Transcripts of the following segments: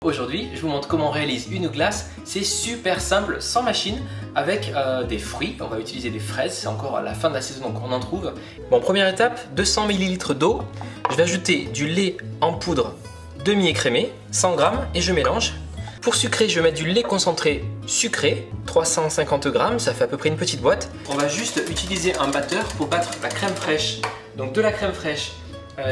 Aujourd'hui, je vous montre comment on réalise une glace. C'est super simple, sans machine, avec des fruits. On va utiliser des fraises, c'est encore à la fin de la saison, donc on en trouve. Bon, première étape, 200 ml d'eau. Je vais ajouter du lait en poudre demi-écrémé, 100 g, et je mélange. Pour sucrer, je vais mettre du lait concentré sucré, 350 g, ça fait à peu près une petite boîte. On va juste utiliser un batteur pour battre la crème fraîche. Donc de la crème fraîche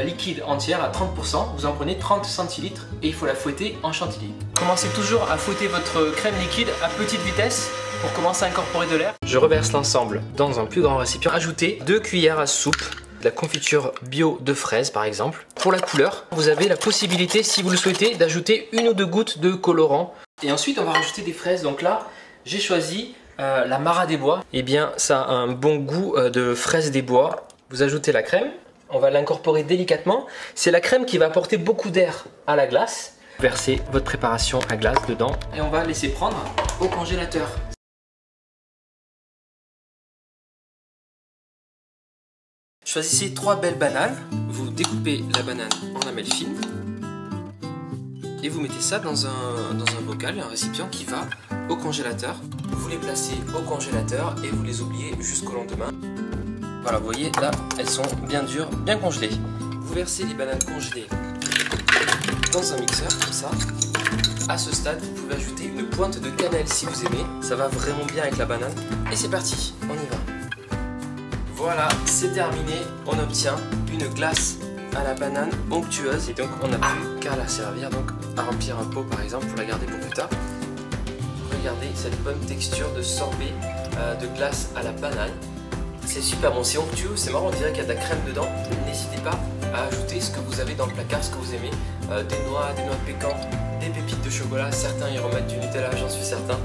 liquide entière à 30%, vous en prenez 30 centilitres et il faut la fouetter en chantilly. Commencez toujours à fouetter votre crème liquide à petite vitesse pour commencer à incorporer de l'air. Je reverse l'ensemble dans un plus grand récipient. Ajoutez 2 cuillères à soupe de la confiture bio de fraises par exemple. Pour la couleur, vous avez la possibilité, si vous le souhaitez, d'ajouter 1 ou 2 gouttes de colorant. Et ensuite on va rajouter des fraises. Donc là, j'ai choisi la Mara des Bois. Eh bien, ça a un bon goût de fraises des bois. Vous ajoutez la crème. On va l'incorporer délicatement. C'est la crème qui va apporter beaucoup d'air à la glace. Versez votre préparation à glace dedans et on va laisser prendre au congélateur. Choisissez 3 belles bananes. Vous découpez la banane en lamelles fines et vous mettez ça dans un bocal, un récipient qui va au congélateur. Vous les placez au congélateur et vous les oubliez jusqu'au lendemain. Voilà, vous voyez, là, elles sont bien dures, bien congelées. Vous versez les bananes congelées dans un mixeur, comme ça. À ce stade, vous pouvez ajouter une pointe de cannelle si vous aimez. Ça va vraiment bien avec la banane. Et c'est parti, on y va. Voilà, c'est terminé. On obtient une glace à la banane onctueuse. Et donc, on n'a plus qu'à la servir, donc à remplir un pot, par exemple, pour la garder pour plus tard. Regardez cette bonne texture de sorbet de glace à la banane. C'est super bon, c'est onctueux, c'est marrant, on dirait qu'il y a de la crème dedans. N'hésitez pas à ajouter ce que vous avez dans le placard, ce que vous aimez. Des noix de pécan, des pépites de chocolat, certains y remettent du Nutella, j'en suis certain.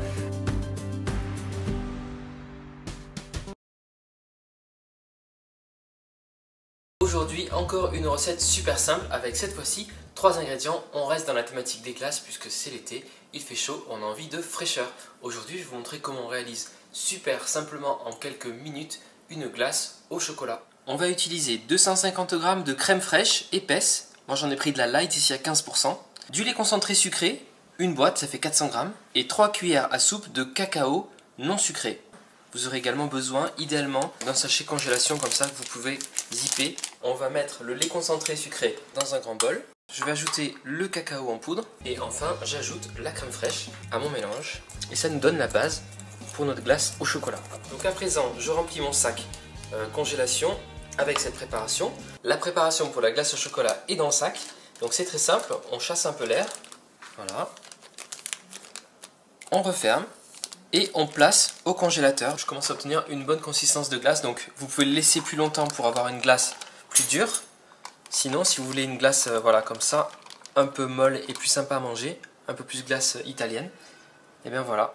Aujourd'hui, encore une recette super simple avec cette fois-ci 3 ingrédients. On reste dans la thématique des glaces puisque c'est l'été, il fait chaud, on a envie de fraîcheur. Aujourd'hui, je vais vous montrer comment on réalise super simplement en quelques minutes une glace au chocolat. On va utiliser 250 g de crème fraîche épaisse, moi j'en ai pris de la light ici à 15%, du lait concentré sucré, une boîte, ça fait 400 g, et 3 cuillères à soupe de cacao non sucré. Vous aurez également besoin, idéalement, d'un sachet congélation comme ça que vous pouvez zipper. On va mettre le lait concentré sucré dans un grand bol. Je vais ajouter le cacao en poudre et enfin j'ajoute la crème fraîche à mon mélange. Et ça nous donne la base pour notre glace au chocolat. Donc à présent, je remplis mon sac congélation avec cette préparation. La préparation pour la glace au chocolat est dans le sac. Donc c'est très simple, on chasse un peu l'air. Voilà. On referme. Et on place au congélateur. Je commence à obtenir une bonne consistance de glace, donc vous pouvez le laisser plus longtemps pour avoir une glace plus dure. Sinon, si vous voulez une glace voilà, comme ça, un peu molle et plus sympa à manger, un peu plus glace italienne, et bien voilà.